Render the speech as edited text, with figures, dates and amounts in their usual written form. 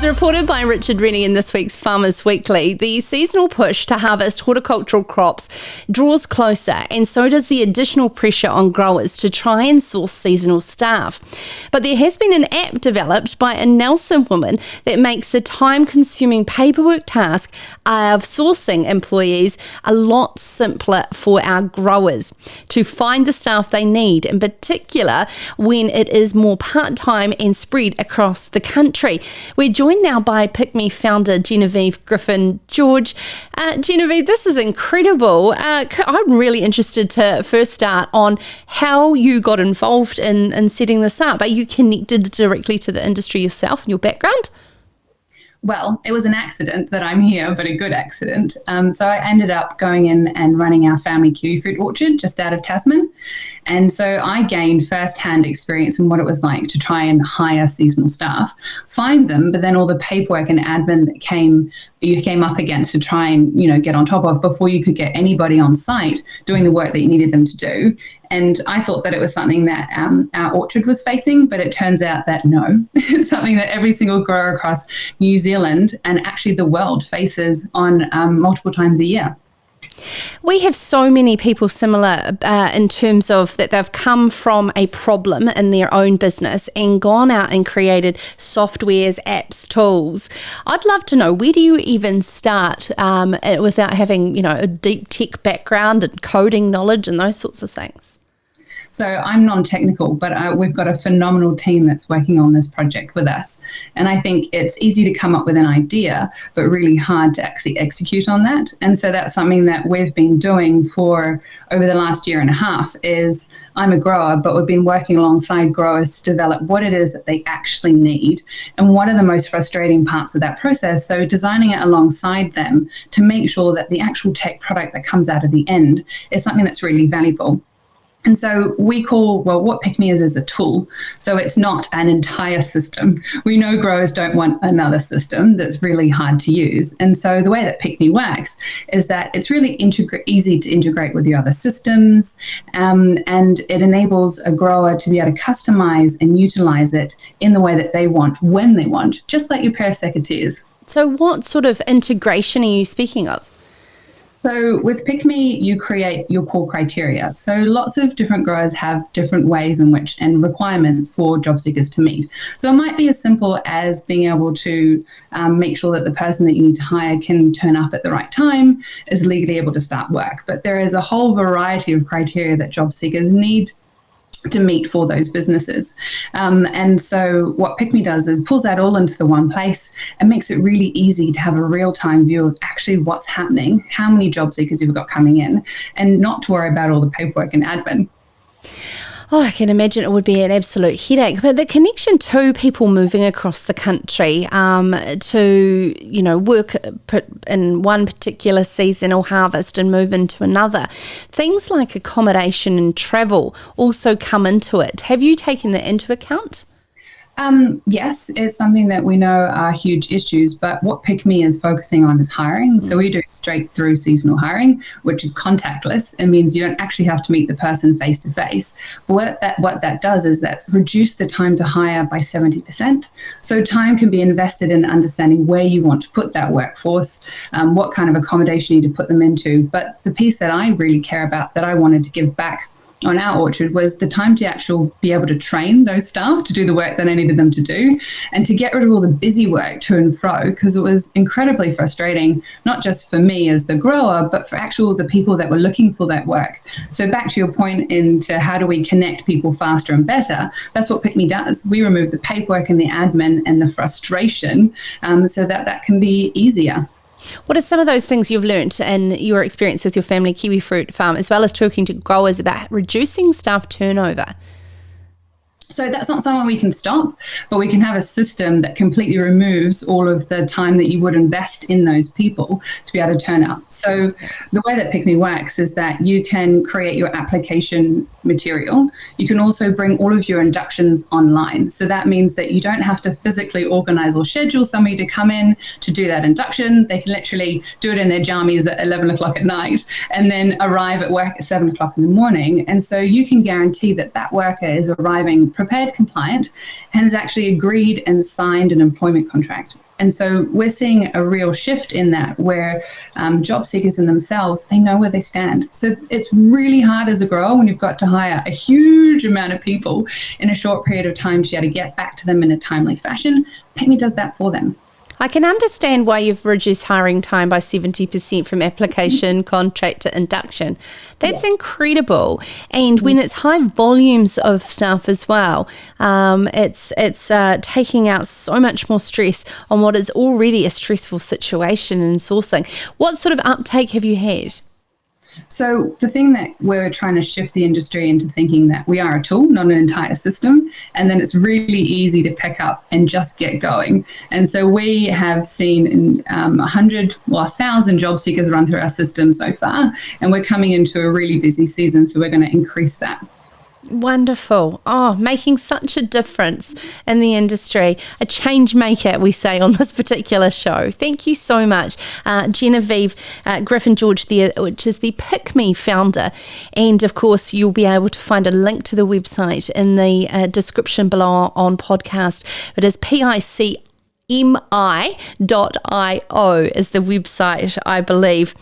As reported by Richard Rennie in this week's Farmers Weekly, the seasonal push to harvest horticultural crops draws closer, and so does the additional pressure on growers to try and source seasonal staff. But there has been an app developed by a Nelson woman that makes the time-consuming paperwork task of sourcing employees a lot simpler for our growers to find the staff they need, in particular when it is more part-time and spread across the country. We're joined now by PICMI founder Genevieve Griffin-George. Genevieve, this is incredible. I'm really interested to first start on how you got involved in setting this up. Are you connected directly to the industry yourself and your background? Well, it was an accident that I'm here, but a good accident. So I ended up going in and running our family kiwifruit orchard just out of Tasman. And so I gained first-hand experience in what it was like to try and hire seasonal staff, find them, but then all the paperwork and admin that you came up against to try and, get on top of before you could get anybody on site doing the work that you needed them to do. And I thought that it was something that our orchard was facing, but it turns out that no, it's something that every single grower across New Zealand and actually the world faces on multiple times a year. We have so many people similar in terms of that they've come from a problem in their own business and gone out and created softwares, apps, tools. I'd love to know, where do you even start without having, a deep tech background and coding knowledge and those sorts of things? So I'm non-technical, but we've got a phenomenal team that's working on this project with us. And I think it's easy to come up with an idea, but really hard to actually execute on that. And so that's something that we've been doing for over the last year and a half is I'm a grower, but we've been working alongside growers to develop what it is that they actually need and what are the most frustrating parts of that process. So designing it alongside them to make sure that the actual tech product that comes out of the end is something that's really valuable. And so we call, what PICMI is a tool. So it's not an entire system. We know growers don't want another system that's really hard to use. And so the way that PICMI works is that it's really easy to integrate with your other systems. And it enables a grower to be able to customize and utilize it in the way that they want, when they want, just like your pair of secateurs. So what sort of integration are you speaking of? So with PICMI, you create your core criteria. So lots of different growers have different ways in which and requirements for job seekers to meet. So it might be as simple as being able to make sure that the person that you need to hire can turn up at the right time, is legally able to start work. But there is a whole variety of criteria that job seekers need to meet for those businesses. And so what PICMI does is pulls that all into the one place and makes it really easy to have a real-time view of actually what's happening, how many job seekers you've got coming in, and not to worry about all the paperwork and admin. Oh, I can imagine it would be an absolute headache. But the connection to people moving across the country to, work in one particular seasonal harvest and move into another, things like accommodation and travel also come into it. Have you taken that into account? Yes, it's something that we know are huge issues, but what PICMI is focusing on is hiring. So we do straight through seasonal hiring, which is contactless. It means you don't actually have to meet the person face to face. But what that does is that's reduced the time to hire by 70%. So time can be invested in understanding where you want to put that workforce, what kind of accommodation you need to put them into. But the piece that I really care about, that I wanted to give back on our orchard, was the time to actually be able to train those staff to do the work that I needed them to do, and to get rid of all the busy work to and fro, because it was incredibly frustrating, not just for me as the grower, but for actual the people that were looking for that work. So back to your point into how do we connect people faster and better, that's what PICMI does. We remove the paperwork and the admin and the frustration so that can be easier. What are some of those things you've learnt in your experience with your family kiwifruit farm, as well as talking to growers about reducing staff turnover? So that's not something we can stop, but we can have a system that completely removes all of the time that you would invest in those people to be able to turn up. So the way that PICMI works is that you can create your application material. You can also bring all of your inductions online. So that means that you don't have to physically organize or schedule somebody to come in to do that induction. They can literally do it in their jammies at 11 o'clock at night and then arrive at work at 7 o'clock in the morning. And so you can guarantee that that worker is arriving prepared, compliant, and has actually agreed and signed an employment contract. And so we're seeing a real shift in that, where job seekers in themselves, they know where they stand. So it's really hard as a grower when you've got to hire a huge amount of people in a short period of time to be able to get back to them in a timely fashion. PICMI does that for them. I can understand why you've reduced hiring time by 70% from application, contract to induction. That's incredible. And when it's high volumes of staff as well, it's taking out so much more stress on what is already a stressful situation in sourcing. What sort of uptake have you had? So the thing that we're trying to shift the industry into thinking that we are a tool, not an entire system, and then it's really easy to pick up and just get going. And so we have seen 1,000 job seekers run through our system so far, and we're coming into a really busy season, so we're going to increase that. Wonderful. Oh, making such a difference in the industry. A change maker, we say on this particular show. Thank you so much. Genevieve Griffin-George there, which is the PICMI founder. And of course, you'll be able to find a link to the website in the description below on podcast. It is PICMI.io is the website, I believe.